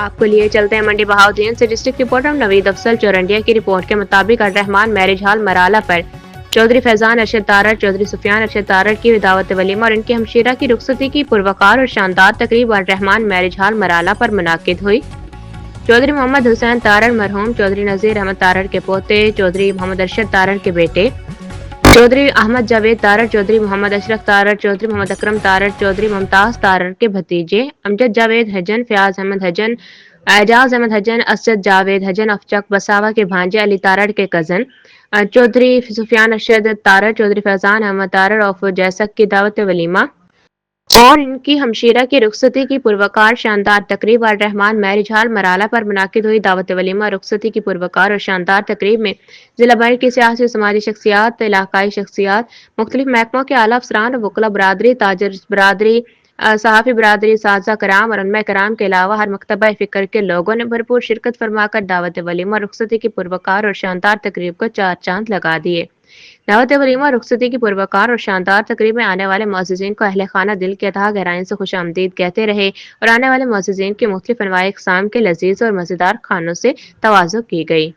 آپ کو لیے چلتے ہیں منڈی بہاؤدین سے ڈسٹرکٹ رپورٹر نوید افضل چورنڈیا کی رپورٹ کے مطابق الرحمان میرج ہال مرالہ پر چودھری فیضان ارشد تارڑ چودھری سفیان ارشد تارڑ کی دعوت ولیمہ اور ان کی ہمشیرہ کی رخصتی کی پروقار اور شاندار تقریب الرحمان میرج ہال مرالہ پر منعقد ہوئی۔ چودھری محمد حسین تارڑ مرحوم چودھری نذیر احمد تارڑ کے پوتے، چودھری محمد ارشد تارڑ کے بیٹے چودھری احمد جاوید تارڑ، چودھری محمد اشرف تارڑ، چودھری محمد اکرم تارڑ، چودھری ممتاز تارڑ کے بھتیجے امجد جاوید حجن، فیاض احمد حجن، اعجاز احمد حجن، اسد جاوید حجن افچک بساوا کے بھانجے علی تارڑ کے کزن چودھری سفیان ارشد تارڑ، چودھری فیضان احمد تارڑ آف جیسک کی دعوت ولیمہ اور ان کی ہمشیرہ کی رخصتی کی پروقار شاندار تقریب الرحمان میرج ہال مرالہ پر منعقد ہوئی۔ دعوت ولیمہ رخصتی کی پروقار اور شاندار تقریب میں ضلع بھر کی سیاسی و سماجی شخصیات، علاقائی شخصیات، مختلف محکموں کے اعلیٰ افسران، وکلاء برادری، تاجر برادری، صحافی برادری، اساتذہ کرام اور علماء کرام کے علاوہ ہر مکتبہ فکر کے لوگوں نے بھرپور شرکت فرما کر دعوت ولیمہ رخصتی کی پروقار اور شاندار تقریب کو چار چاند لگا دیے۔ دعوت ولیمہ رخصتی کی پروقار اور شاندار تقریب میں آنے والے معززین کو اہل خانہ دل کے تہہ گہرائیوں سے خوش آمدید کہتے رہے اور آنے والے معززین کی مختلف انواع اقسام کے لذیذ اور مزیدار کھانوں سے تواضع کی گئی۔